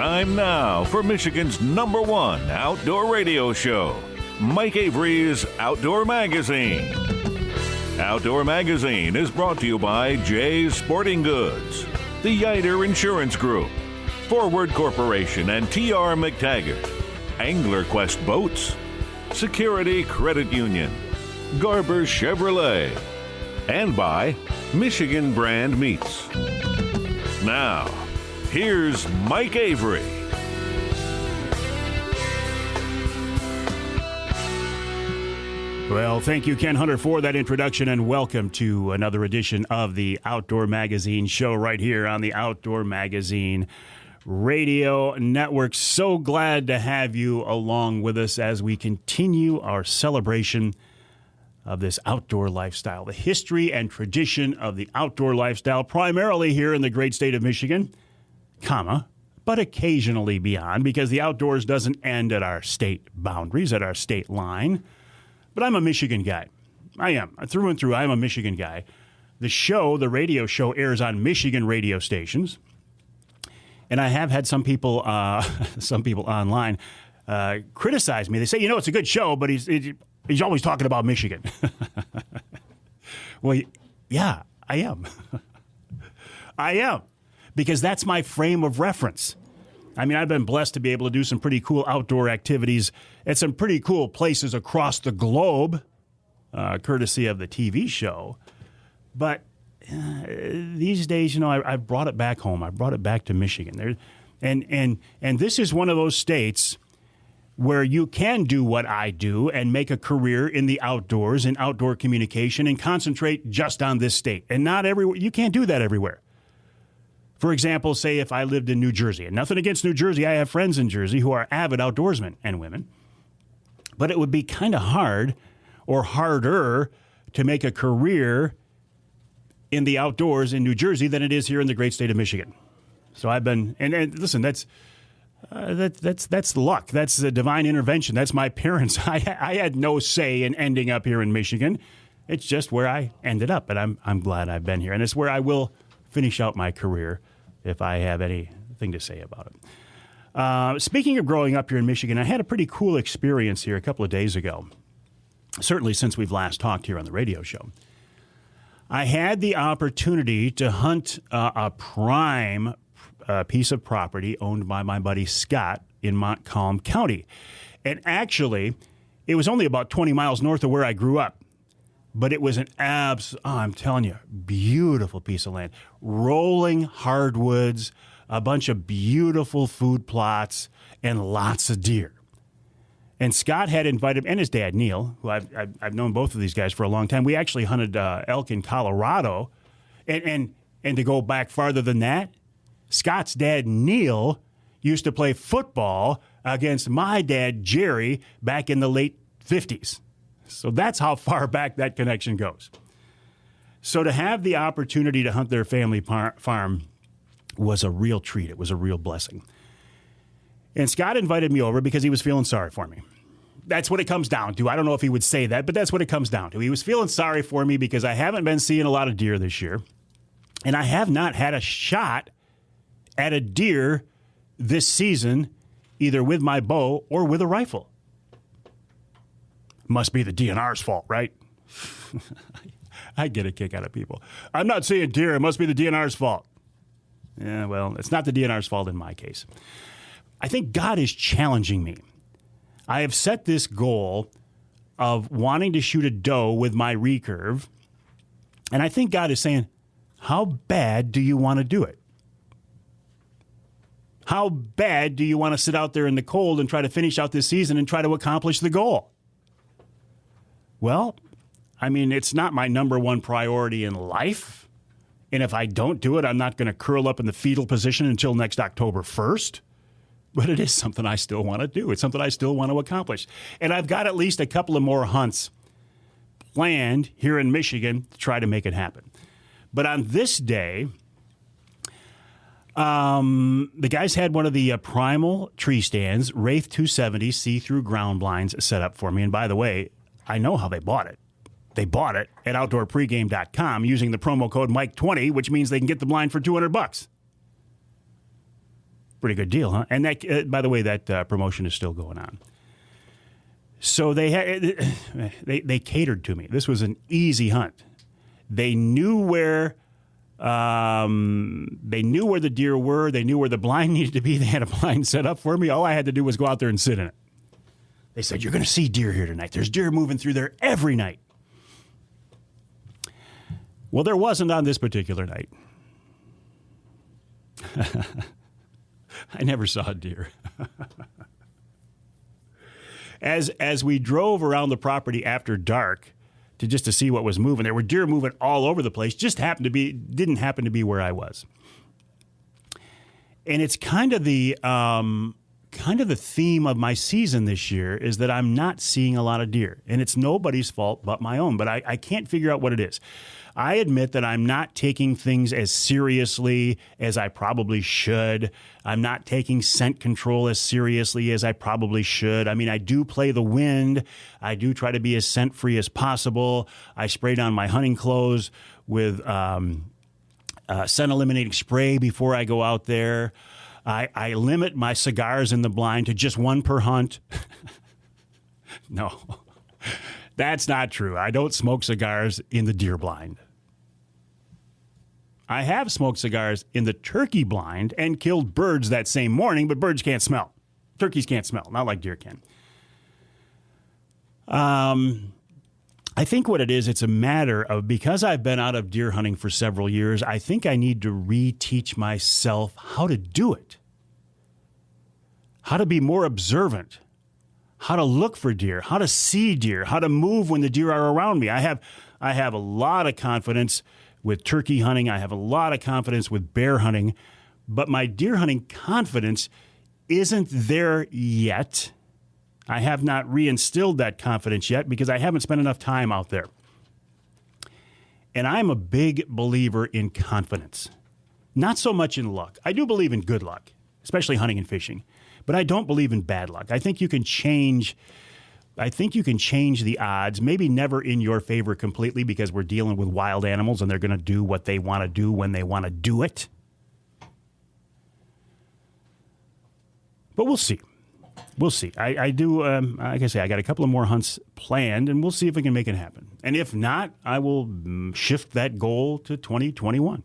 Time now for Michigan's #1 outdoor radio show, Mike Avery's Outdoor Magazine. Outdoor Magazine is brought to you by Jay's Sporting Goods, the Yider Insurance Group, Forward Corporation and T.R. McTaggart, Angler Quest Boats, Security Credit Union, Garber Chevrolet, and by Michigan Brand Meats. Now, here's Mike Avery. Well, thank you, Ken Hunter, for that introduction, and welcome to another edition of the Outdoor Magazine show right here on the Outdoor Magazine Radio Network. So glad to have you along with us as we continue our celebration of this outdoor lifestyle, the history and tradition of the outdoor lifestyle, primarily here in the great state of Michigan, but occasionally beyond, because the outdoors doesn't end at our state boundaries, at our state line. But I'm a Michigan guy. I am. Through and through, I'm a Michigan guy. The radio show, airs on Michigan radio stations. And I have had some people online criticize me. They say, it's a good show, but he's always talking about Michigan. Well, yeah, I am. I am. Because that's my frame of reference. I mean, I've been blessed to be able to do some pretty cool outdoor activities at some pretty cool places across the globe, courtesy of the TV show. But these days, I've brought it back home. I brought it back to Michigan. And this is one of those states where you can do what I do and make a career in the outdoors and outdoor communication and concentrate just on this state. And not everywhere. You can't do that everywhere. For example, say if I lived in New Jersey, and nothing against New Jersey, I have friends in Jersey who are avid outdoorsmen and women, but it would be kind of hard or harder to make a career in the outdoors in New Jersey than it is here in the great state of Michigan. So I've been, and listen, that's luck. That's a divine intervention. That's my parents. I had no say in ending up here in Michigan. It's just where I ended up, but I'm glad I've been here, and it's where I will finish out my career if I have anything to say about it. Speaking of growing up here in Michigan, I had a pretty cool experience here a couple of days ago, certainly since we've last talked here on the radio show. I had the opportunity to hunt a prime piece of property owned by my buddy Scott in Montcalm County. And actually, it was only about 20 miles north of where I grew up. But it was I'm telling you, beautiful piece of land. Rolling hardwoods, a bunch of beautiful food plots, and lots of deer. And Scott had invited, and his dad, Neil, who I've known both of these guys for a long time. We actually hunted elk in Colorado. And to go back farther than that, Scott's dad, Neil, used to play football against my dad, Jerry, back in the late 50s. So that's how far back that connection goes. So to have the opportunity to hunt their family farm was a real treat. It was a real blessing. And Scott invited me over because he was feeling sorry for me. That's what it comes down to. I don't know if he would say that, but that's what it comes down to. He was feeling sorry for me because I haven't been seeing a lot of deer this year. And I have not had a shot at a deer this season, either with my bow or with a rifle. Must be the DNR's fault, right? I get a kick out of people. I'm not saying deer. It must be the DNR's fault. Yeah, well, it's not the DNR's fault in my case. I think God is challenging me. I have set this goal of wanting to shoot a doe with my recurve, and I think God is saying, how bad do you want to do it? How bad do you want to sit out there in the cold and try to finish out this season and try to accomplish the goal? Well, I mean, it's not my number one priority in life. And if I don't do it, I'm not going to curl up in the fetal position until next October 1st. But it is something I still want to do. It's something I still want to accomplish. And I've got at least a couple of more hunts planned here in Michigan to try to make it happen. But on this day, the guys had one of the Primal tree stands, Wraith 270 see-through ground blinds set up for me. And by the way, I know how they bought it. They bought it at outdoorpregame.com using the promo code Mike20, which means they can get the blind for $200. Pretty good deal, huh? And that, by the way, that promotion is still going on. So they catered to me. This was an easy hunt. They knew where the deer were. They knew where the blind needed to be. They had a blind set up for me. All I had to do was go out there and sit in it. They said, "You're going to see deer here tonight. There's deer moving through there every night." Well, there wasn't on this particular night. I never saw a deer. As we drove around the property after dark to see what was moving, there were deer moving all over the place. Didn't happen to be where I was. And it's kind of the theme of my season this year is that I'm not seeing a lot of deer, and it's nobody's fault but my own. But I can't figure out what it is. I admit that I'm not taking things as seriously as I probably should. I'm not taking scent control as seriously as I probably should. I mean, I do play the wind. I do try to be as scent-free as possible. I sprayed on my hunting clothes with scent-eliminating spray before I go out there. I limit my cigars in the blind to just one per hunt. No, that's not true. I don't smoke cigars in the deer blind. I have smoked cigars in the turkey blind and killed birds that same morning, but birds can't smell. Turkeys can't smell, not like deer can. I think what it is, it's a matter of, because I've been out of deer hunting for several years, I think I need to reteach myself how to do it, how to be more observant, how to look for deer, how to see deer, how to move when the deer are around me. I have a lot of confidence with turkey hunting. I have a lot of confidence with bear hunting, but my deer hunting confidence isn't there yet. I have not reinstilled that confidence yet because I haven't spent enough time out there. And I'm a big believer in confidence, not so much in luck. I do believe in good luck, especially hunting and fishing, but I don't believe in bad luck. I think you can change the odds, maybe never in your favor completely because we're dealing with wild animals and they're going to do what they want to do when they want to do it. But we'll see. We'll see. I do, like I say, I got a couple of more hunts planned, and we'll see if we can make it happen. And if not, I will shift that goal to 2021.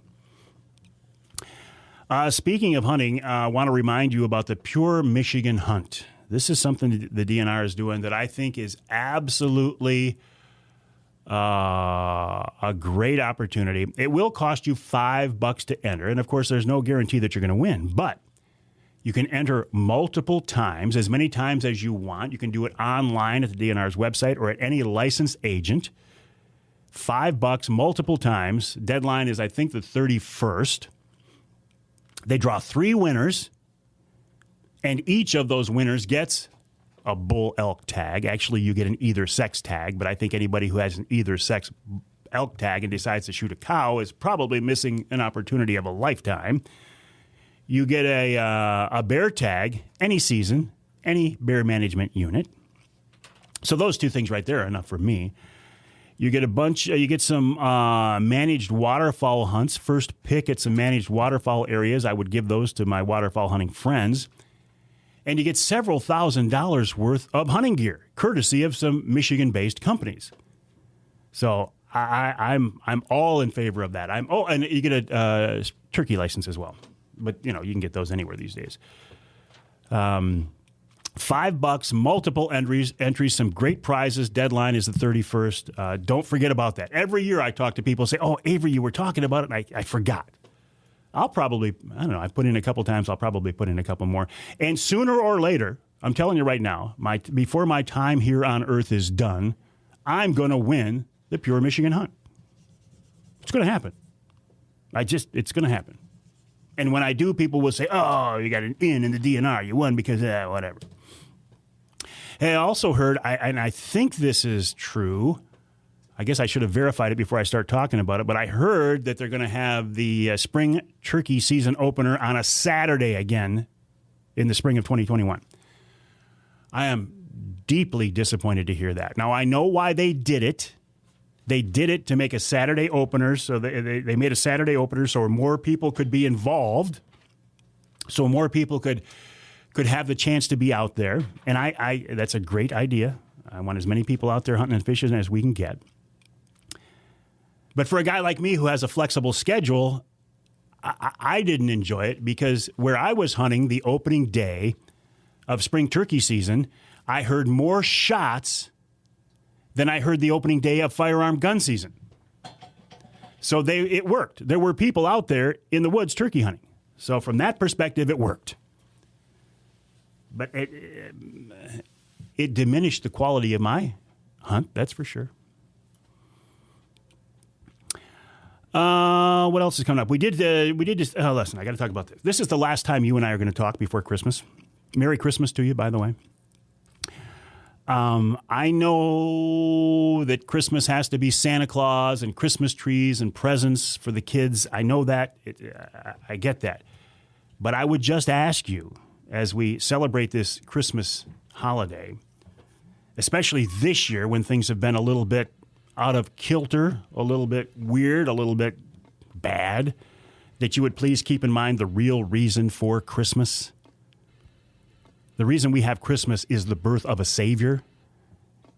Speaking of hunting, I want to remind you about the Pure Michigan Hunt. This is something the DNR is doing that I think is absolutely a great opportunity. It will cost you $5 to enter, and of course, there's no guarantee that you're going to win, but you can enter multiple times, as many times as you want. You can do it online at the DNR's website or at any licensed agent. $5 multiple times. Deadline is, I think, the 31st. They draw 3 winners, and each of those winners gets a bull elk tag. Actually, you get an either sex tag, but I think anybody who has an either sex elk tag and decides to shoot a cow is probably missing an opportunity of a lifetime. You get a bear tag any season, any bear management unit. So those 2 things right there are enough for me. You get you get some managed waterfowl hunts. First pick at some managed waterfowl areas. I would give those to my waterfowl hunting friends. And you get several $1,000s worth of hunting gear, courtesy of some Michigan-based companies. So I'm all in favor of that. And you get a turkey license as well. But, you can get those anywhere these days. $5, multiple entries, some great prizes. Deadline is the 31st. Don't forget about that. Every year I talk to people say, "Oh, Avery, you were talking about it," and I forgot. I'll probably, I put in a couple times. I'll probably put in a couple more. And sooner or later, I'm telling you right now, before my time here on Earth is done, I'm going to win the Pure Michigan Hunt. It's going to happen. It's going to happen. And when I do, people will say, "Oh, you got an in the DNR. You won because whatever." Hey, I also heard, and I think this is true. I guess I should have verified it before I start talking about it, but I heard that they're going to have the spring turkey season opener on a Saturday again in the spring of 2021. I am deeply disappointed to hear that. Now, I know why they did it. They did it to make a Saturday opener, so they made a Saturday opener so more people could be involved. so more people could have the chance to be out there. And I that's a great idea. I want as many people out there hunting and fishing as we can get. But for a guy like me who has a flexible schedule, I didn't enjoy it because where I was hunting the opening day of spring turkey season, I heard more shots than I heard the opening day of firearm gun season. So it worked. There were people out there in the woods turkey hunting. So from that perspective, it worked. But it diminished the quality of my hunt, that's for sure. What else is coming up? We did just, listen, I got to talk about this. This is the last time you and I are going to talk before Christmas. Merry Christmas to you, by the way. I know that Christmas has to be Santa Claus and Christmas trees and presents for the kids. I know that. I get that. But I would just ask you, as we celebrate this Christmas holiday, especially this year when things have been a little bit out of kilter, a little bit weird, a little bit bad, that you would please keep in mind the real reason for Christmas. The reason we have Christmas is the birth of a Savior.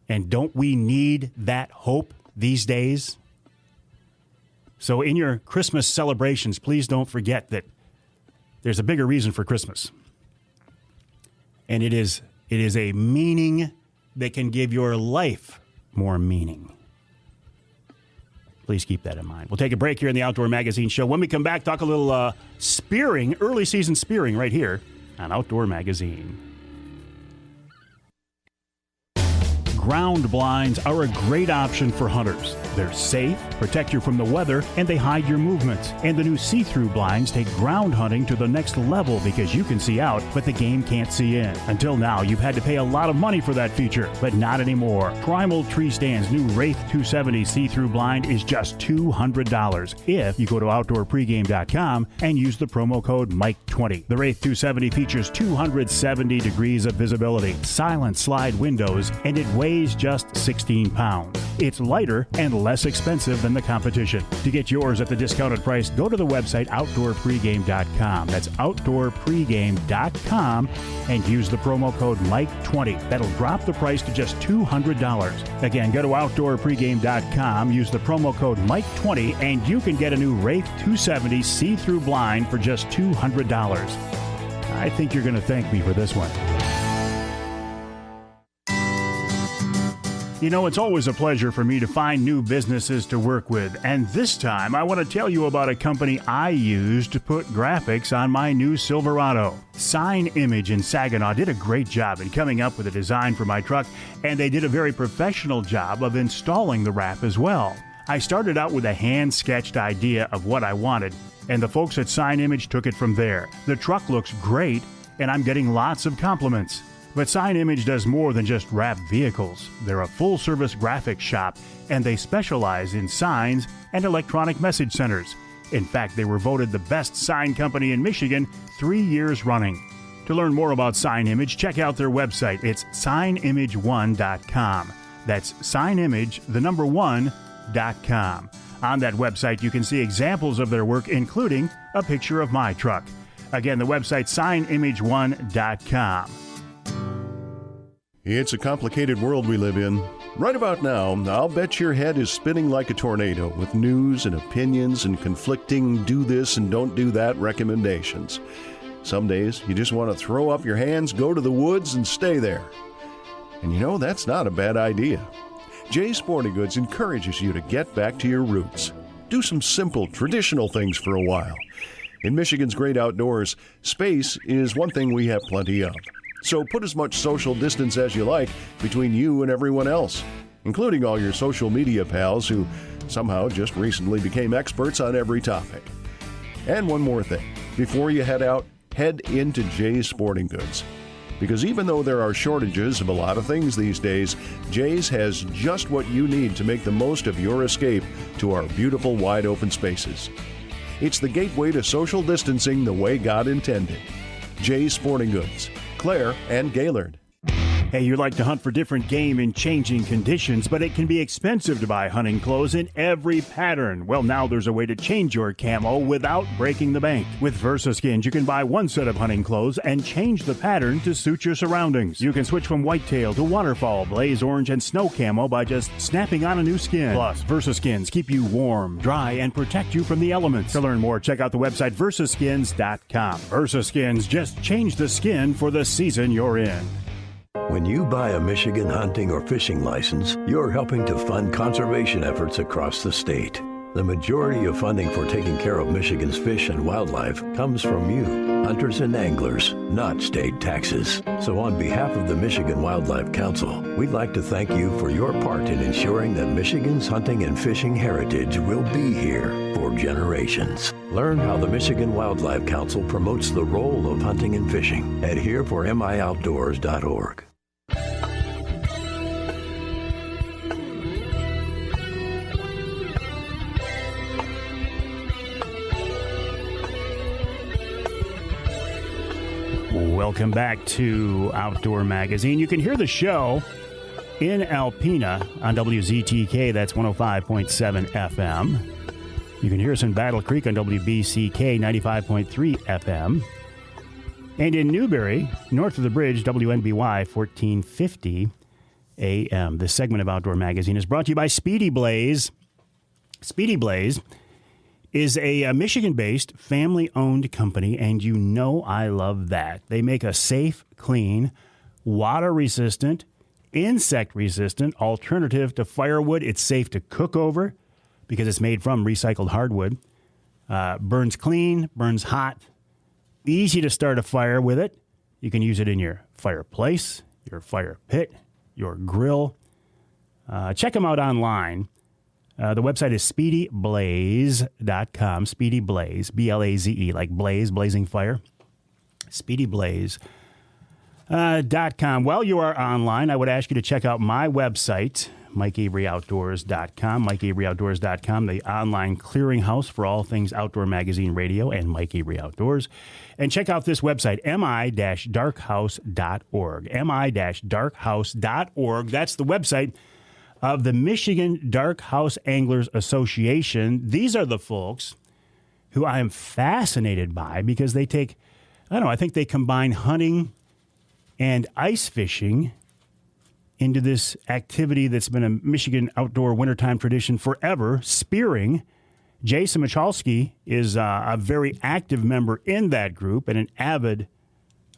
And don't we need that hope these days? So in your Christmas celebrations, please don't forget that there's a bigger reason for Christmas. And it is a meaning that can give your life more meaning. Please keep that in mind. We'll take a break here in the Outdoor Magazine Show. When we come back, talk a little spearing, early season spearing right here on Outdoor Magazine. Ground blinds are a great option for hunters. They're safe, protect you from the weather, and they hide your movements. And the new see-through blinds take ground hunting to the next level because you can see out, but the game can't see in. Until now, you've had to pay a lot of money for that feature, but not anymore. Primal Tree Stand's new Wraith 270 see-through blind is just $200 if you go to outdoorpregame.com and use the promo code Mike20. The Wraith 270 features 270 degrees of visibility, silent slide windows, and it weighs just 16 pounds. It's lighter and less expensive than the competition. To get yours at the discounted price, go to the website outdoorpregame.com. That's outdoorpregame.com and use the promo code Mike20. That'll drop the price to just $200. Again, go to outdoorpregame.com, use the promo code Mike20, and you can get a new Wraith 270 see-through blind for just $200. I think you're going to thank me for this one. You know, it's always a pleasure for me to find new businesses to work with, and this time I want to tell you about a company I use to put graphics on my new Silverado. Sign Image in Saginaw did a great job in coming up with a design for my truck, and they did a very professional job of installing the wrap as well. I started out with a hand-sketched idea of what I wanted, and the folks at Sign Image took it from there. The truck looks great, and I'm getting lots of compliments. But Sign Image does more than just wrap vehicles. They're a full-service graphics shop, and they specialize in signs and electronic message centers. In fact, they were voted the best sign company in Michigan 3 years running. To learn more about Sign Image, check out their website. It's signimage1.com. That's signimage1.com. On that website, you can see examples of their work, including a picture of my truck. Again, the website signimage1.com. It's a complicated world we live in. Right about now, I'll bet your head is spinning like a tornado with news and opinions and conflicting do this and don't do that recommendations. Some days, you just want to throw up your hands, go to the woods, and stay there. And you know, that's not a bad idea. Jay's Sporting Goods encourages you to get back to your roots. Do some simple, traditional things for a while. In Michigan's great outdoors, space is one thing we have plenty of. So put as much social distance as you like between you and everyone else, including all your social media pals who somehow just recently became experts on every topic. And one more thing. Before you head out, head into Jay's Sporting Goods. Because even though there are shortages of a lot of things these days, Jay's has just what you need to make the most of your escape to our beautiful wide open spaces. It's the gateway to social distancing the way God intended. Jay's Sporting Goods, Clare and Gaylord. Hey, you like to hunt for different game in changing conditions, but it can be expensive to buy hunting clothes in every pattern. Well, now there's a way to change your camo without breaking the bank. With VersaSkins, you can buy one set of hunting clothes and change the pattern to suit your surroundings. You can switch from whitetail to waterfowl, blaze orange, and snow camo by just snapping on a new skin. Plus, VersaSkins keep you warm, dry, and protect you from the elements. To learn more, check out the website versaskins.com. VersaSkins, just change the skin for the season you're in. When you buy a Michigan hunting or fishing license, you're helping to fund conservation efforts across the state. The majority of funding for taking care of Michigan's fish and wildlife comes from you, hunters and anglers, not state taxes. So on behalf of the Michigan Wildlife Council, we'd like to thank you for your part in ensuring that Michigan's hunting and fishing heritage will be here for generations. Learn how the Michigan Wildlife Council promotes the role of hunting and fishing at hereformioutdoors.org. Welcome back to Outdoor Magazine. You can hear the show in Alpena on WZTK, that's 105.7 FM. You can hear us in Battle Creek on WBCK, 95.3 FM. And in Newberry, north of the bridge, WNBY, 1450 AM. This segment of Outdoor Magazine is brought to you by Speedy Blaze. Speedy Blaze is a Michigan-based, family-owned company, and you know I love that. They make a safe, clean, water-resistant, insect-resistant alternative to firewood. It's safe to cook over because it's made from recycled hardwood. Burns clean, burns hot, easy to start a fire with it. You can use it in your fireplace, your fire pit, your grill. Check them out online. The website is speedyblaze.com. Speedy Blaze, B-L-A-Z-E, like blaze, blazing fire. Speedyblaze.com. While you are online, I would ask you to check out my website, MikeAveryOutdoors.com. MikeAveryOutdoors.com, the online clearinghouse for all things Outdoor Magazine Radio and Mike Avery Outdoors. And check out this website, mi-darkhouse.org. mi-darkhouse.org. That's the website of the Michigan Darkhouse Anglers Association. These are the folks who I am fascinated by because they take, I think they combine hunting and ice fishing into this activity that's been a Michigan outdoor wintertime tradition forever, spearing. Jason Michalski is a very active member in that group and an avid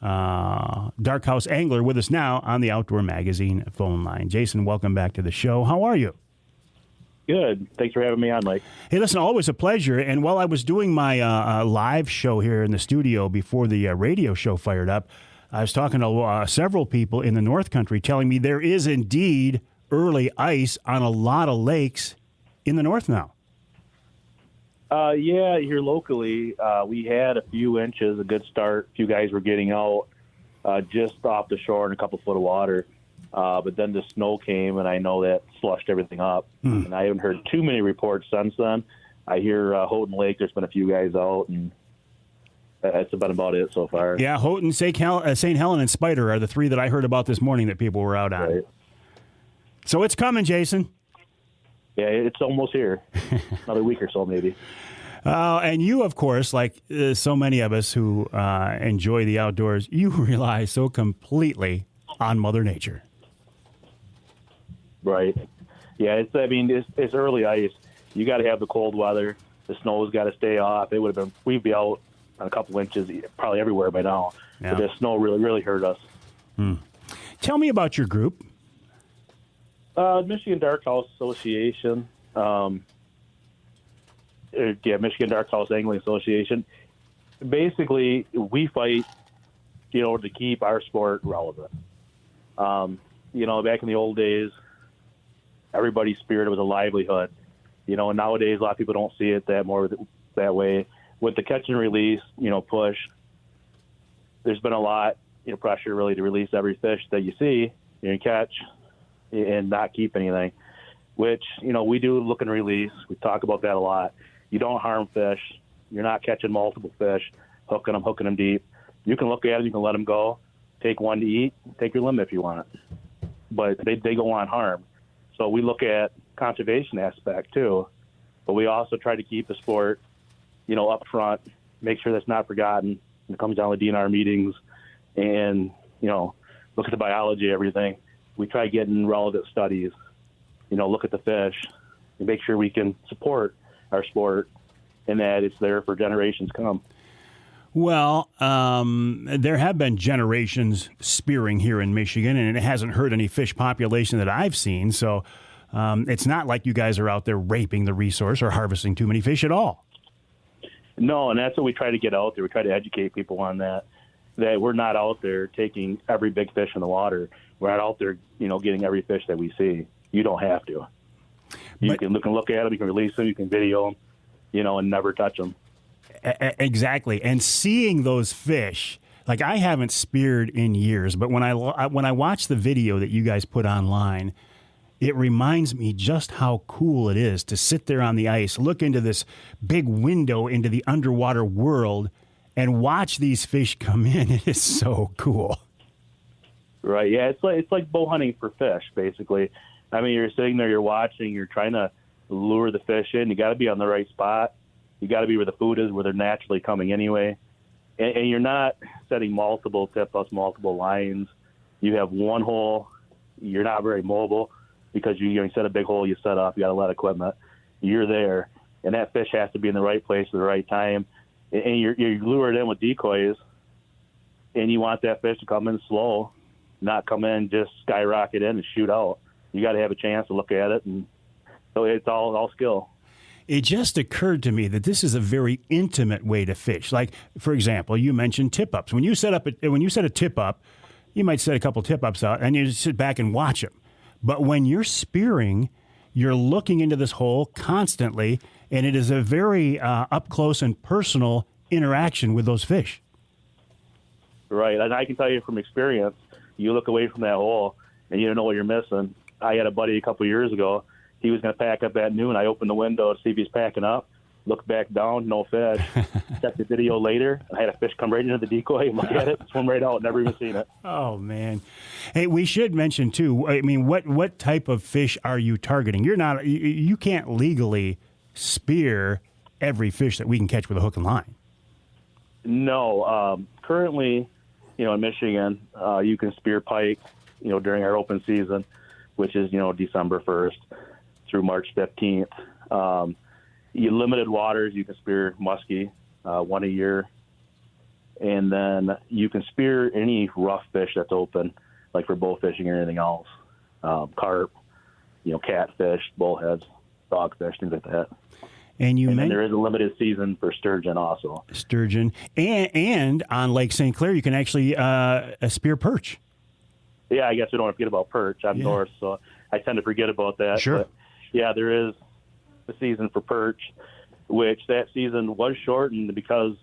Darkhouse Angler with us now on the Outdoor Magazine phone line. Jason, welcome back to the show. How are you? Good. Thanks for having me on, Mike. Hey, listen, always a pleasure. And while I was doing my live show here in the studio before the radio show fired up, I was talking to several people in the North Country telling me there is indeed early ice on a lot of lakes in the North now. Yeah, here locally, we had a few inches, a good start. A few guys were getting out just off the shore in a couple foot of water. But then the snow came, and I know that slushed everything up. And I haven't heard too many reports since then. I hear Houghton Lake, there's been a few guys out, and that's about it so far. Yeah, Houghton, St. Helen, and Spider are the three that I heard about this morning that people were out on. Right. So it's coming, Jason. Yeah, it's almost here. Another week or so, maybe. And you, of course, like so many of us who enjoy the outdoors, you rely so completely on Mother Nature. Right. Yeah, it's early ice. You got to have the cold weather. The snow's got to stay off. We'd be out on a couple inches, probably everywhere by now. Yeah. But the snow really, really hurt us. Tell me about your group. Michigan Darkhouse Association. Michigan Darkhouse Angling Association. Basically, we fight, to keep our sport relevant. Back in the old days, everybody's spirit was a livelihood. And nowadays, a lot of people don't see it that way. With the catch and release, push, there's been a lot, pressure really to release every fish that you see and catch and not keep anything, which, we do look and release. We talk about that a lot. You don't harm fish. You're not catching multiple fish, hooking them deep. You can look at them, you can let them go, take one to eat, take your limit if you want it. but they go unharmed. So we look at conservation aspect too, but we also try to keep the sport, up front, make sure that's not forgotten. It comes down to DNR meetings and, look at the biology, everything. We try getting relevant studies, look at the fish and make sure we can support our sport and that it's there for generations to come. Well, there have been generations spearing here in Michigan, and it hasn't hurt any fish population that I've seen. So it's not like you guys are out there raping the resource or harvesting too many fish at all. No, and that's what we try to get out there. We try to educate people on that we're not out there taking every big fish in the water. We're not out there, getting every fish that we see. You don't have to. You can look at them, you can release them, you can video them, and never touch them. Exactly. And seeing those fish, like I haven't speared in years, but when I watch the video that you guys put online, it reminds me just how cool it is to sit there on the ice, look into this big window into the underwater world, and watch these fish come in. It is so cool. Right. Yeah. It's like bow hunting for fish, basically. I mean, you're sitting there, you're watching, you're trying to lure the fish in. You got to be on the right spot. You got to be where the food is, where they're naturally coming anyway. And you're not setting multiple tip-ups, multiple lines. You have one hole. You're not very mobile because you set a big hole, you set up, you got a lot of equipment. You're there, and that fish has to be in the right place at the right time. And you're lured in with decoys, and you want that fish to come in slow, not come in, just skyrocket in and shoot out. You got to have a chance to look at it, and so it's all skill. It just occurred to me that this is a very intimate way to fish. Like, for example, you mentioned tip-ups. When you set a tip-up, you might set a couple tip-ups out, and you just sit back and watch them. But when you're spearing, you're looking into this hole constantly, and it is a very up-close and personal interaction with those fish. Right, and I can tell you from experience, you look away from that hole, and you don't know what you're missing. I had a buddy a couple of years ago. He was going to pack up at noon. I opened the window to see if he's packing up. Looked back down, no fish. Checked the video later. I had a fish come right into the decoy, look at it, swim right out, never even seen it. Oh, man. Hey, we should mention, too, I mean, what type of fish are you targeting? You can't legally spear every fish that we can catch with a hook and line. No. Currently, in Michigan, you can spear pike, during our open season, which is, December 1st through March 15th. Limited waters, you can spear muskie one a year. And then you can spear any rough fish that's open, like for bow fishing or anything else. Carp, catfish, bullheads, dogfish, things like that. And then there is a limited season for sturgeon also. Sturgeon. And on Lake St. Clair, you can actually spear perch. Yeah, I guess we don't want to forget about perch. I'm north, so I tend to forget about that. Sure. But yeah, there is the season for perch, which that season was shortened because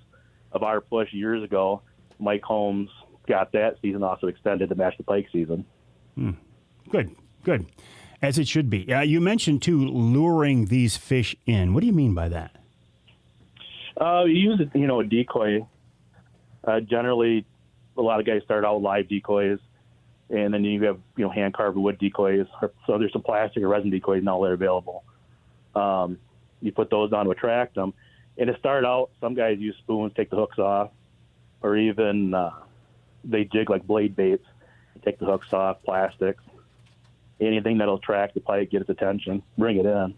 of our push years ago. Mike Holmes got that season also extended to match the pike season. Good. As it should be. You mentioned, too, luring these fish in. What do you mean by that? You use, a decoy. Generally, a lot of guys start out with live decoys, and then you have, hand-carved wood decoys. So there's some plastic or resin decoys now that are available. You put those on to attract them. And to start out, some guys use spoons, take the hooks off, or even they jig like blade baits, take the hooks off, plastic. Anything that'll attract the pike, get its attention, bring it in.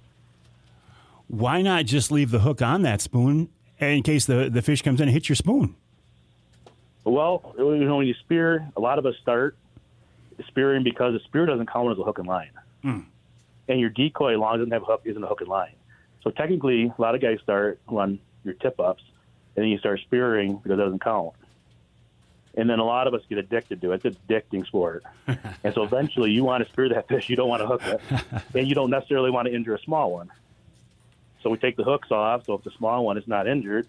Why not just leave the hook on that spoon in case the fish comes in and hits your spoon? Well, when you spear, a lot of us start spearing because the spear doesn't count as a hook and line. And your decoy, as long as it doesn't have a hook, isn't a hook and line. So technically, a lot of guys start on your tip-ups, and then you start spearing because it doesn't count. And then a lot of us get addicted to it. It's an addicting sport. And so eventually you want to spear that fish. You don't want to hook it. And you don't necessarily want to injure a small one. So we take the hooks off. So if the small one is not injured,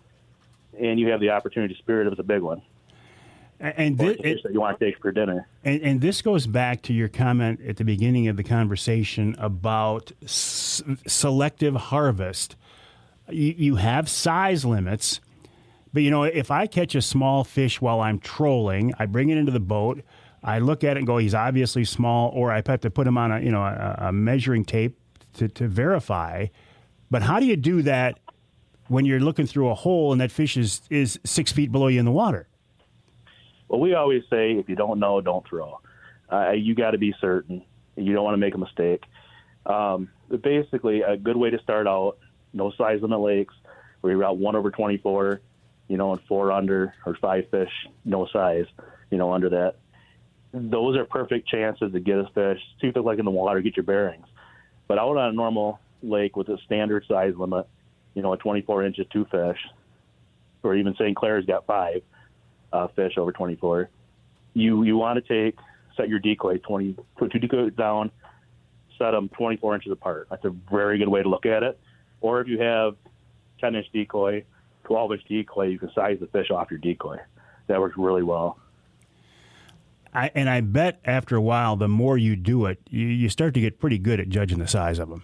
and you have the opportunity to spear it if it's a big one. And that you want to take for dinner. And this goes back to your comment at the beginning of the conversation about selective harvest. You have size limits. But, if I catch a small fish while I'm trolling, I bring it into the boat, I look at it and go, he's obviously small, or I have to put him on a measuring tape to verify. But how do you do that when you're looking through a hole and that fish is 6 feet below you in the water? Well, we always say, if you don't know, don't throw. You got to be certain. You don't want to make a mistake. But basically, a good way to start out, no size limit lakes, where you're out 1/24, and 4 under, or 5 fish, no size, under that. Those are perfect chances to get a fish, see what they look like in the water, get your bearings. But out on a normal lake with a standard size limit, at 24 inches, 2 fish, or even St. Clair's got 5 fish over 24, you want to set your decoy, put 2 decoys down, set them 24 inches apart. That's a very good way to look at it. Or if you have 10-inch decoy, 12-inch decoy, you can size the fish off your decoy. That works really well. I bet after a while, the more you do it, you start to get pretty good at judging the size of them.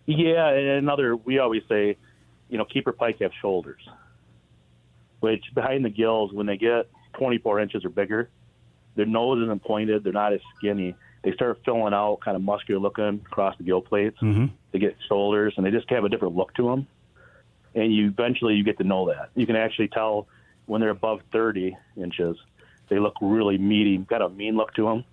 Yeah, and we always say, keeper pike have shoulders, which behind the gills, when they get 24 inches or bigger, their nose isn't pointed, they're not as skinny. They start filling out, kind of muscular looking across the gill plates. Mm-hmm. They get shoulders, and they just have a different look to them. And eventually you get to know that. You can actually tell when they're above 30 inches, they look really meaty, got a mean look to them.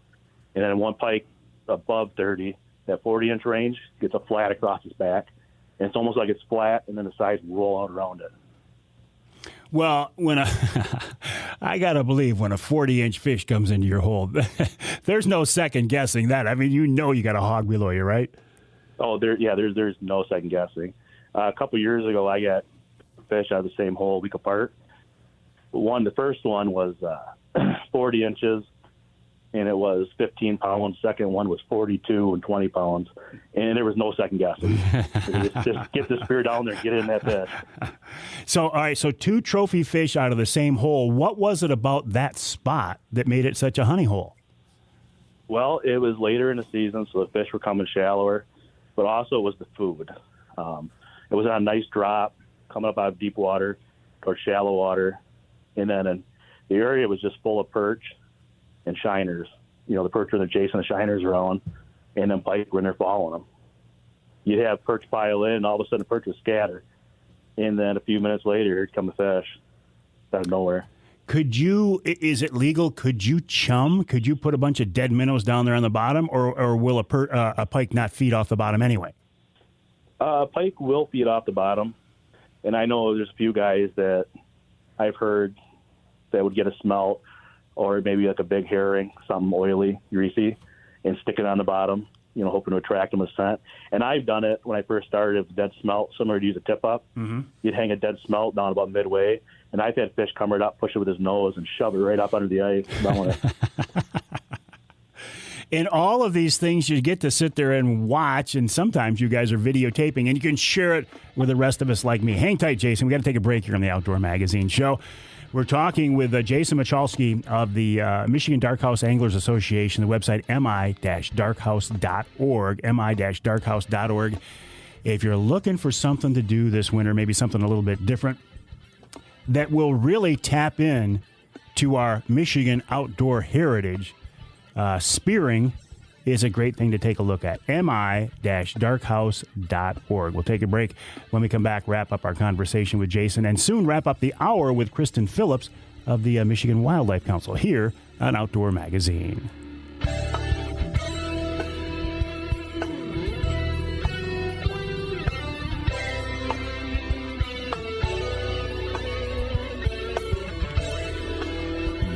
And then one pike above 30, that 40-inch range, gets a flat across its back. And it's almost like it's flat, and then the sides roll out around it. Well, I got to believe when a 40-inch fish comes into your hole, there's no second guessing that. I mean, you got a hog below you, right? Oh, there's no second guessing. A couple years ago, I got fish out of the same hole a week apart. The first one was 40 inches, and it was 15 pounds. Second one was 42 and 20 pounds, and there was no second guessing. just get the spear down there, get in that fish. So, all right, so 2 trophy fish out of the same hole. What was it about that spot that made it such a honey hole? Well, it was later in the season, so the fish were coming shallower, but also it was the food. It was on a nice drop, coming up out of deep water or shallow water, and then the area was just full of perch and shiners. The perch were chasing the shiners around, and then pike were in there following them. You'd have perch pile in, and all of a sudden the perch would scatter. And then a few minutes later, here'd come a fish out of nowhere. Is it legal? Could you chum? Could you put a bunch of dead minnows down there on the bottom, or will a pike not feed off the bottom anyway? Pike will feed off the bottom. And I know there's a few guys that I've heard that would get a smelt or maybe like a big herring, something oily, greasy, and stick it on the bottom, hoping to attract them with scent. And I've done it when I first started with dead smelt, similar to use a tip-up. Mm-hmm. You'd hang a dead smelt down about midway, and I've had fish come right up, push it with his nose, and shove it right up under the ice. In all of these things, you get to sit there and watch, and sometimes you guys are videotaping, and you can share it with the rest of us like me. Hang tight, Jason. We got to take a break here on the Outdoor Magazine Show. We're talking with Jason Michalski of the Michigan Darkhouse Anglers Association, the website mi-darkhouse.org, mi-darkhouse.org. If you're looking for something to do this winter, maybe something a little bit different, that will really tap in to our Michigan outdoor heritage, spearing is a great thing to take a look at. mi-darkhouse.org. We'll take a break. When we come back, wrap up our conversation with Jason, and soon wrap up the hour with Kristin Phillips of the Michigan Wildlife Council here on Outdoor Magazine.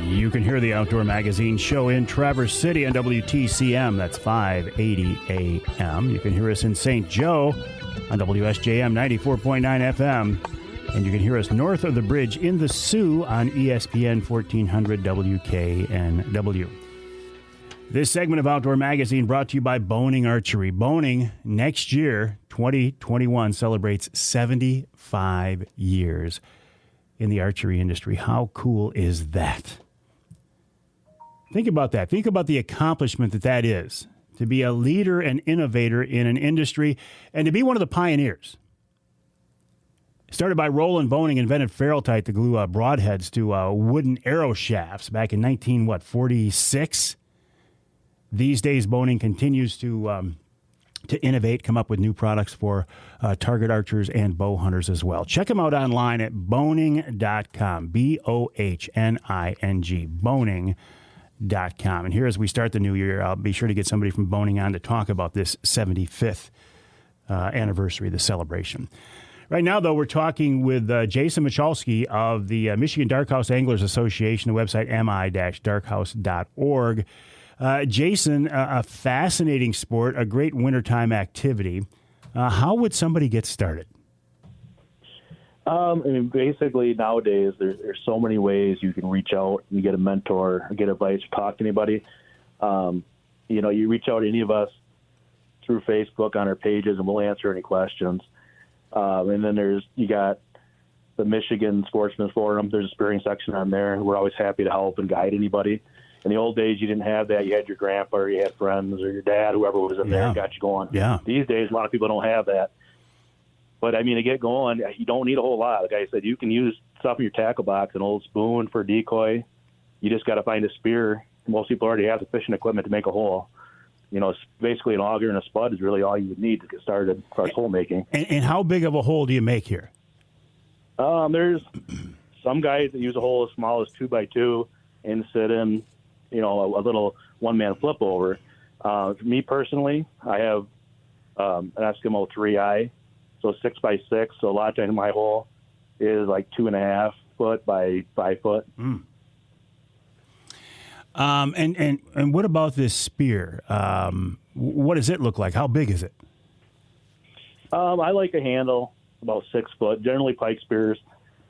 You can hear the Outdoor Magazine Show in Traverse City on WTCM. That's 580 AM. You can hear us in St. Joe on WSJM 94.9 FM. And you can hear us north of the bridge in the Sioux on ESPN 1400 WKNW. This segment of Outdoor Magazine brought to you by Boning Archery. Boning, next year, 2021, celebrates 75 years in the archery industry. How cool is that? Think about that. Think about the accomplishment that is, to be a leader and innovator in an industry and to be one of the pioneers. Started by Roland Boning, invented Ferrule-Tite to glue broadheads to wooden arrow shafts back in 1946. These days, Boning continues to innovate, come up with new products for target archers and bow hunters as well. Check them out online at boning.com, B-O-H-N-I-N-G, boning.com. And here, as we start the new year, I'll be sure to get somebody from Boning on to talk about this 75th anniversary, the celebration. Right now, though, we're talking with Jason Michalski of the Michigan Darkhouse Anglers Association, the website mi-darkhouse.org. Jason, a fascinating sport, a great wintertime activity. How would somebody get started? I mean, basically, nowadays, there's so many ways you can reach out and get a mentor, or get advice, talk to anybody. You reach out to any of us through Facebook on our pages, and we'll answer any questions. And then you got the Michigan Sportsman's Forum. There's a spearing section on there. We're always happy to help and guide anybody. In the old days, you didn't have that. You had your grandpa, or you had friends, or your dad, whoever was in there and got you going. Yeah. These days, a lot of people don't have that. But, I mean, to get going, you don't need a whole lot. Like I said, you can use stuff in your tackle box, an old spoon for a decoy. You just got to find a spear. Most people already have the fishing equipment to make a hole. It's basically an auger and a spud is really all you would need to get started as far as hole making. And how big of a hole do you make here? There's some guys that use a hole as small as 2x2 and sit in, a little one-man flip over. Me personally, I have an Eskimo 3i, so 6x6. So a lot of times my hole is like 2.5 foot by 5 foot. Mm. And what about this spear? What does it look like? How big is it? I like a handle about 6 foot. Generally, pike spears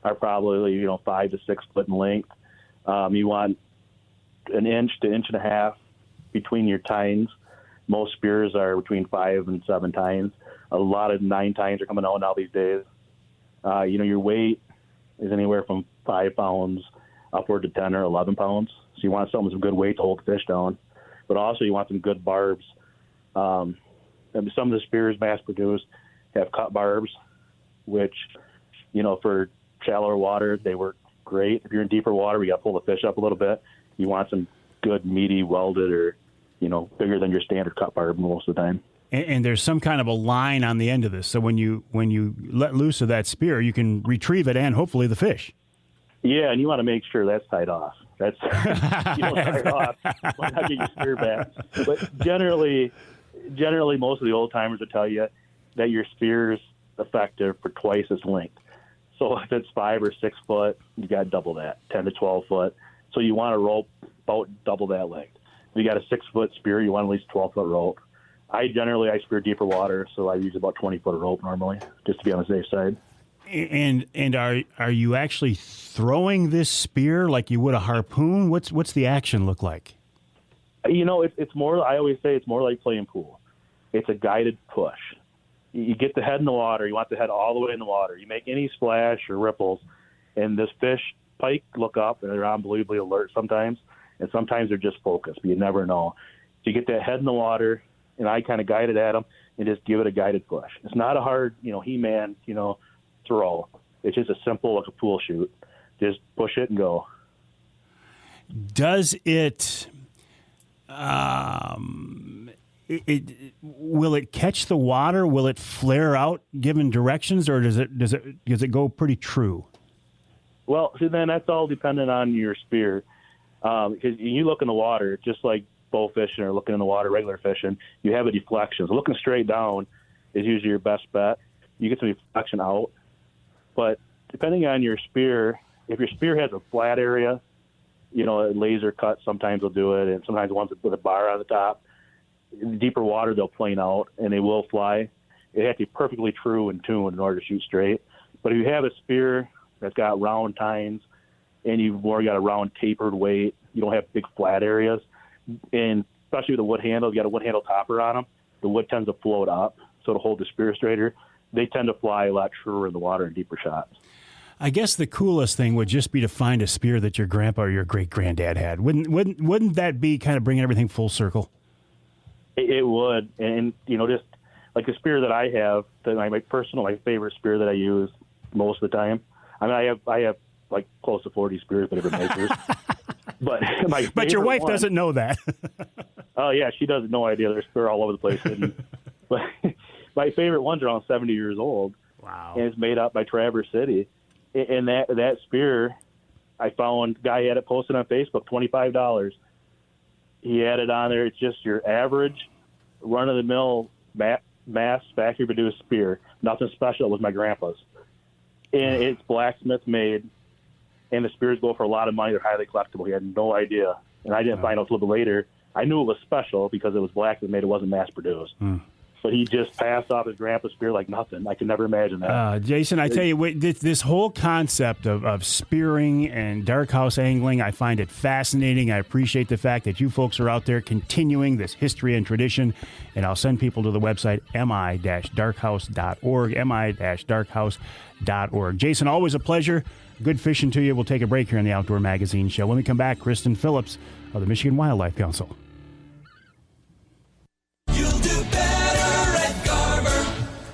are probably 5 to 6 foot in length. You want an inch to inch and a half between your tines. Most spears are between 5 and 7 tines. A lot of 9 tines are coming out now these days. Your weight is anywhere from 5 pounds upward to 10 or 11 pounds. So you want something with some good weight to hold the fish down. But also you want some good barbs. Some of the spears mass-produced have cut barbs, which, for shallower water, they work great. If you're in deeper water, you got to pull the fish up a little bit. You want some good, meaty, welded, or, bigger than your standard cut barb most of the time. And there's some kind of a line on the end of this. So when you let loose of that spear, you can retrieve it and hopefully the fish. Yeah, and you want to make sure that's tied off. That's you don't tie it off. Why not get your spear back? But generally, most of the old timers will tell you that your spear's effective for twice its length. So if it's 5 or 6 foot, you got double that, 10 to 12 foot. So you want a rope about double that length. If you got a 6 foot spear, you want at least 12 foot rope. I spear deeper water, so I use about 20 foot of rope normally, just to be on the safe side. And are you actually throwing this spear like you would a harpoon? What's the action look like? It's more. I always say it's more like playing pool. It's a guided push. You get the head in the water. You want the head all the way in the water. You make any splash or ripples, and this pike look up, and they're unbelievably alert sometimes, and sometimes they're just focused. But you never know. So you get that head in the water, and I kind of guide it at them and just give it a guided push. It's not a hard, He-Man, throw. It's just a simple, like a pool shoot. Just push it and go. Does it, will it catch the water? Will it flare out given directions, or does it go pretty true? Well, see, then that's all dependent on your spear. Because you look in the water, just like bow fishing or looking in the water, regular fishing, you have a deflection. So looking straight down is usually your best bet. You get some deflection out. But depending on your spear, if your spear has a flat area, a laser cut sometimes will do it, and sometimes ones with a bar on the top. In deeper water, they'll plane out, and they will fly. It has to be perfectly true and tuned in order to shoot straight. But if you have a spear that's got round tines, and you've more got a round tapered weight, you don't have big flat areas, and especially with the wood handle, you got a wood handle topper on them, the wood tends to float up, so to hold the spear straighter. They tend to fly a lot truer in the water in deeper shots. I guess the coolest thing would just be to find a spear that your grandpa or your great-granddad had. Wouldn't that be kind of bringing everything full circle? It would. And just like the spear that I have, my favorite spear that I use most of the time. I mean, I have like close to 40 spears that have been makers. But your wife doesn't know that. Oh, yeah, she does no idea. There's spear all over the place. But my favorite one's around 70 years old. Wow. And it's made up by Traverse City. And that spear, I found, guy had it posted on Facebook, $25. He had it on there. It's just your average run-of-the-mill mass factory-produced spear. Nothing special. It was my grandpa's. And it's blacksmith made, and the spears go for a lot of money. They're highly collectible. He had no idea. And I didn't find out until a little bit later. I knew it was special because it was blacksmith made. It wasn't mass-produced. But he just passed off his grandpa's spear like nothing. I could never imagine that. Jason, I tell you, this whole concept of spearing and darkhouse angling, I find it fascinating. I appreciate the fact that you folks are out there continuing this history and tradition. And I'll send people to the website, mi-darkhouse.org, mi-darkhouse.org. Jason, always a pleasure. Good fishing to you. We'll take a break here on the Outdoor Magazine Show. When we come back, Kristin Phillips of the Michigan Wildlife Council.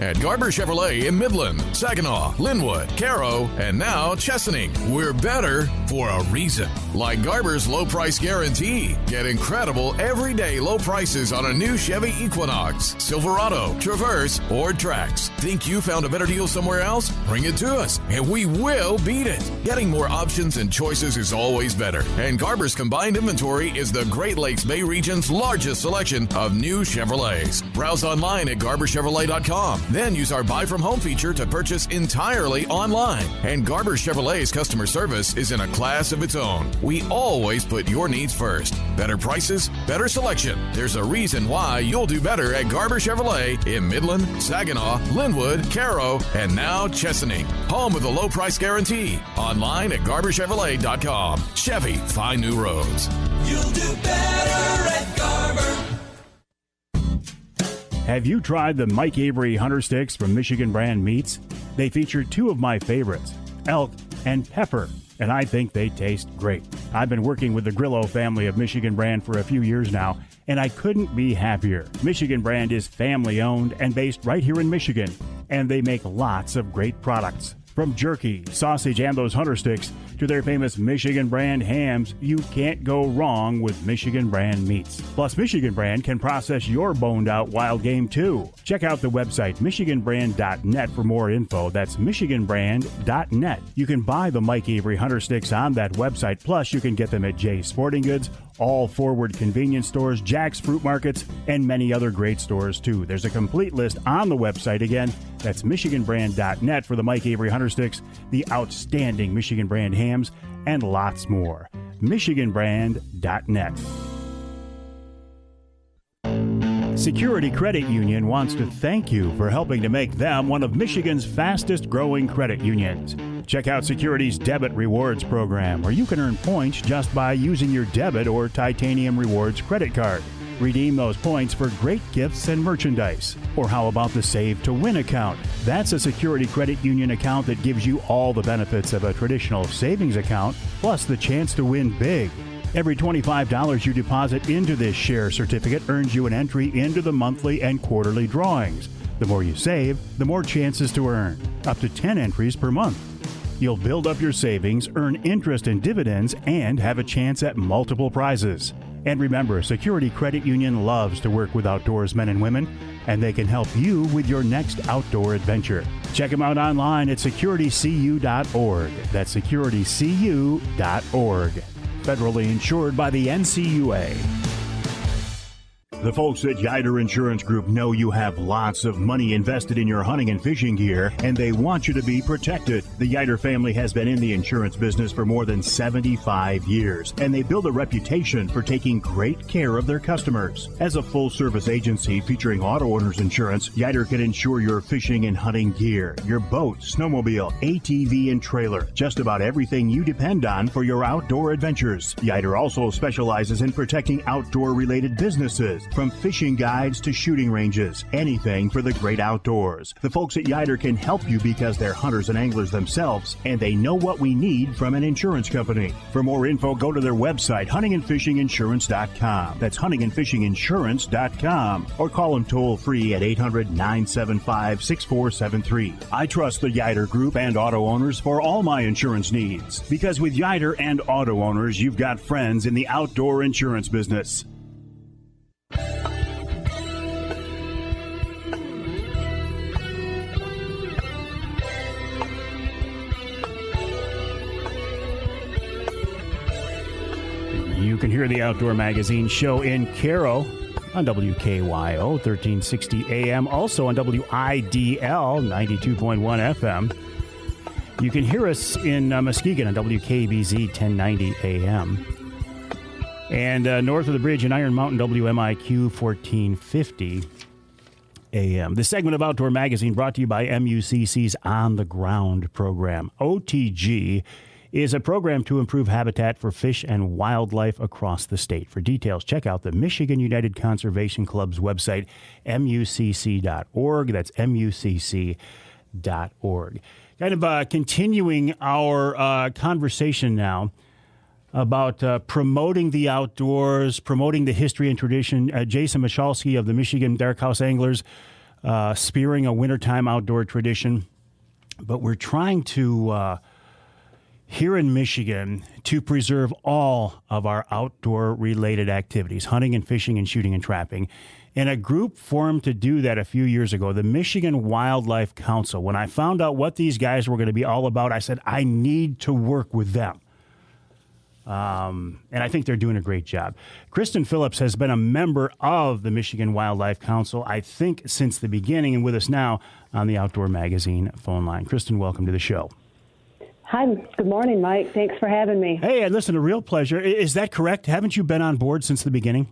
At Garber Chevrolet in Midland, Saginaw, Linwood, Caro, and now Chesaning. We're better for a reason. Like Garber's low price guarantee. Get incredible everyday low prices on a new Chevy Equinox, Silverado, Traverse, or Trax. Think you found a better deal somewhere else? Bring it to us, and we will beat it. Getting more options and choices is always better. And Garber's combined inventory is the Great Lakes Bay region's largest selection of new Chevrolets. Browse online at GarberChevrolet.com. Then use our Buy From Home feature to purchase entirely online. And Garber Chevrolet's customer service is in a class of its own. We always put your needs first. Better prices, better selection. There's a reason why you'll do better at Garber Chevrolet in Midland, Saginaw, Linwood, Caro, and now Chesaning. Home of the low price guarantee. Online at GarberChevrolet.com. Chevy, find new roads. You'll do better at Garber. Have you tried the Mike Avery Hunter Sticks from Michigan Brand Meats? They feature two of my favorites, elk and pepper, and I think they taste great. I've been working with the Grillo family of Michigan Brand for a few years now, and I couldn't be happier. Michigan Brand is family-owned and based right here in Michigan, and they make lots of great products. From jerky, sausage, and those hunter sticks to their famous Michigan Brand hams, you can't go wrong with Michigan Brand meats. Plus, Michigan Brand can process your boned-out wild game, too. Check out the website, michiganbrand.net, for more info. That's michiganbrand.net. You can buy the Mike Avery Hunter Sticks on that website. Plus, you can get them at Jay's Sporting Goods, all Forward convenience stores, Jack's Fruit Markets, and many other great stores, too. There's a complete list on the website. Again, that's michiganbrand.net for the Mike Avery Hunter Sticks, the outstanding Michigan Brand hams, and lots more. michiganbrand.net. Security Credit Union wants to thank you for helping to make them one of Michigan's fastest growing credit unions. Check out Security's Debit Rewards program, where you can earn points just by using your debit or Titanium Rewards credit card. Redeem those points for great gifts and merchandise. Or how about the Save to Win account? That's a Security Credit Union account that gives you all the benefits of a traditional savings account, plus the chance to win big. Every $25 you deposit into this share certificate earns you an entry into the monthly and quarterly drawings. The more you save, the more chances to earn, up to 10 entries per month. You'll build up your savings, earn interest and dividends, and have a chance at multiple prizes. And remember, Security Credit Union loves to work with outdoorsmen and women, and they can help you with your next outdoor adventure. Check them out online at securitycu.org. That's securitycu.org. Federally insured by the NCUA. The folks at Yider Insurance Group know you have lots of money invested in your hunting and fishing gear, and they want you to be protected. The Yider family has been in the insurance business for more than 75 years, and they build a reputation for taking great care of their customers. As a full-service agency featuring auto owners insurance, Yider can insure your fishing and hunting gear, your boat, snowmobile, ATV, and trailer, just about everything you depend on for your outdoor adventures. Yider also specializes in protecting outdoor-related businesses, From fishing guides to shooting ranges, anything for the great outdoors. The folks at Yider can help you because they're hunters and anglers themselves, and they know what we need from an insurance company. For more info, go to their website, huntingandfishinginsurance.com. That's huntingandfishinginsurance.com. Or call them toll-free at 800-975-6473. I trust the Yider Group and auto owners for all my insurance needs. Because with Yider and auto owners, you've got friends in the outdoor insurance business. You can hear the Outdoor Magazine show in Caro on WKYO 1360 AM, also on WIDL 92.1 FM. You can hear us in Muskegon on WKBZ 1090 AM. And north of the bridge in Iron Mountain, WMIQ 1450 AM. The segment of Outdoor Magazine brought to you by MUCC's On the Ground program. OTG is a program to improve habitat for fish and wildlife across the state. For details, check out the Michigan United Conservation Club's website, mucc.org. That's mucc.org. Kind of continuing our conversation now about promoting the outdoors, promoting the history and tradition. Jason Michalski of the Michigan Darkhouse Anglers, spearing a wintertime outdoor tradition. But we're trying to, here in Michigan, to preserve all of our outdoor-related activities, hunting and fishing and shooting and trapping. And a group formed to do that a few years ago, the Michigan Wildlife Council. When I found out what these guys were going to be all about, I said, I need to work with them. And I think they're doing a great job. Kristin Phillips has been a member of the Michigan Wildlife Council, I think, since the beginning, and with us now on the Outdoor Magazine phone line. Kristin, welcome to the show. Hi, good morning, Mike. Thanks for having me. Hey, listen, a real pleasure. Is that correct? Haven't you been on board since the beginning?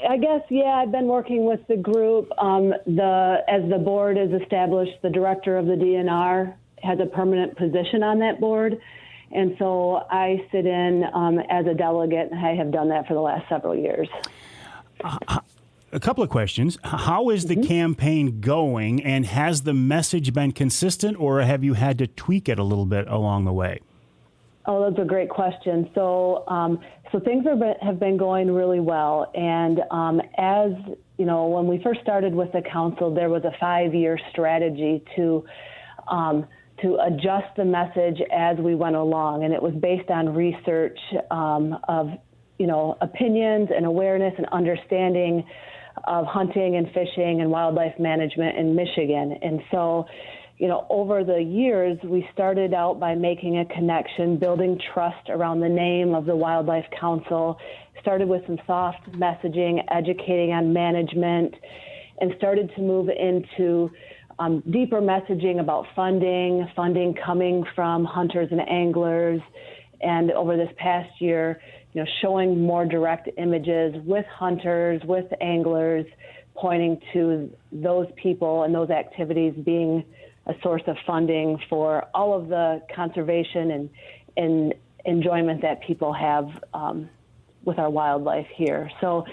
I guess, yeah, I've been working with the group. As the board is established, the director of the DNR has a permanent position on that board. And so I sit in as a delegate, and I have done that for the last several years. A couple of questions. How is the campaign going, and has the message been consistent, or have you had to tweak it a little bit along the way? Oh, that's a great question. So things have been going really well. And as you know, when we first started with the council, there was a 5-year strategy to adjust the message as we went along, and it was based on research of opinions and awareness and understanding of hunting and fishing and wildlife management in Michigan. And so, over the years, we started out by making a connection, building trust around the name of the Wildlife Council, started with some soft messaging, educating on management, and started to move into deeper messaging about funding coming from hunters and anglers. And over this past year, showing more direct images with hunters, with anglers, pointing to those people and those activities being a source of funding for all of the conservation and enjoyment that people have with our wildlife here. So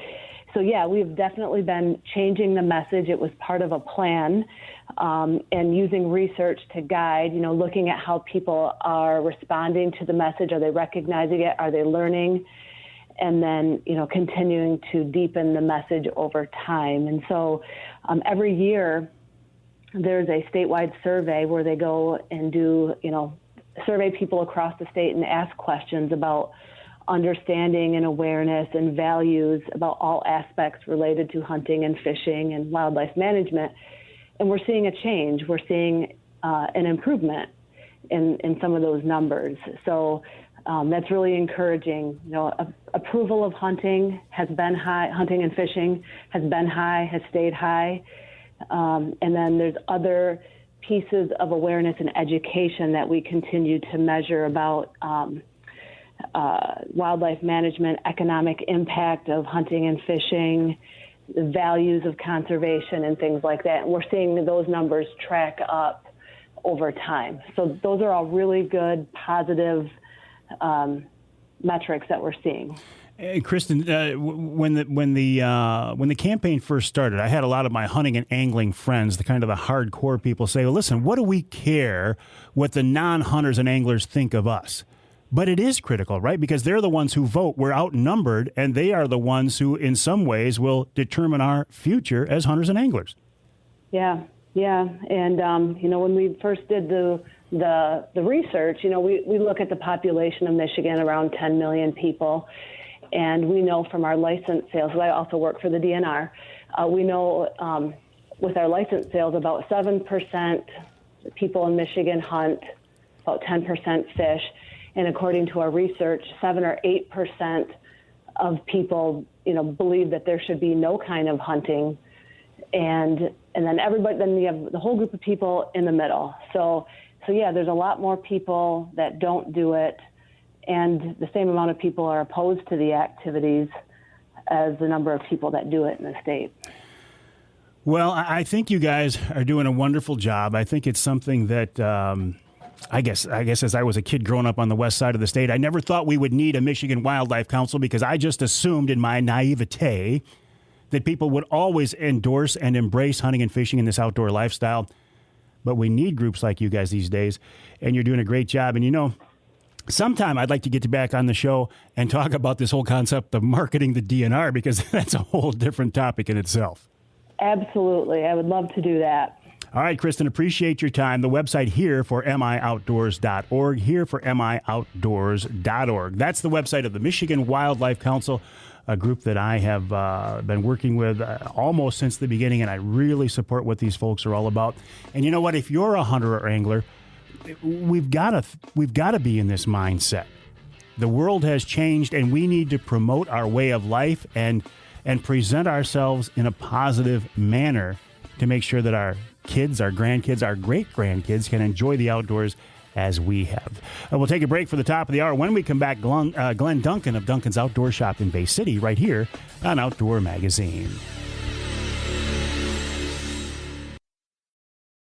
yeah, we've definitely been changing the message. It was part of a plan, and using research to guide, looking at how people are responding to the message. Are they recognizing it? Are they learning? And then, continuing to deepen the message over time. And so every year there's a statewide survey where they go and do, survey people across the state and ask questions about understanding and awareness and values about all aspects related to hunting and fishing and wildlife management. And we're seeing a change. We're seeing an improvement in some of those numbers. So that's really encouraging. Approval of hunting has been high. Hunting and fishing has been high, has stayed high. And then there's other pieces of awareness and education that we continue to measure about wildlife management, economic impact of hunting and fishing, the values of conservation and things like that. And we're seeing those numbers track up over time. So those are all really good, positive metrics that we're seeing. Kristin, when the campaign first started, I had a lot of my hunting and angling friends, the hardcore people, say, "Well, listen, what do we care what the non-hunters and anglers think of us?" But it is critical, right? Because they're the ones who vote. We're outnumbered, and they are the ones who, in some ways, will determine our future as hunters and anglers. Yeah. And, when we first did the research, we look at the population of Michigan, around 10 million people. And we know from our license sales, I also work for the DNR, we know with our license sales, about 7% people in Michigan hunt, about 10% fish. And according to our research, 7 or 8% of people, believe that there should be no kind of hunting. And then then you have the whole group of people in the middle. So yeah, there's a lot more people that don't do it. And the same amount of people are opposed to the activities as the number of people that do it in the state. Well, I think you guys are doing a wonderful job. I think it's something that I guess as I was a kid growing up on the west side of the state, I never thought we would need a Michigan Wildlife Council because I just assumed in my naivete that people would always endorse and embrace hunting and fishing in this outdoor lifestyle. But we need groups like you guys these days, and you're doing a great job. And sometime I'd like to get you back on the show and talk about this whole concept of marketing the DNR, because that's a whole different topic in itself. Absolutely. I would love to do that. All right, Kristin, appreciate your time. The website here for MIOutdoors.org, here for MIOutdoors.org. That's the website of the Michigan Wildlife Council, a group that I have been working with almost since the beginning, and I really support what these folks are all about. And you know what? If you're a hunter or angler, we've got to be in this mindset. The world has changed, and we need to promote our way of life and present ourselves in a positive manner to make sure that our kids, our grandkids, our great-grandkids can enjoy the outdoors as we have. We'll take a break for the top of the hour. When we come back, Glenn Duncan of Duncan's Outdoor Shop in Bay City right here on Outdoor Magazine.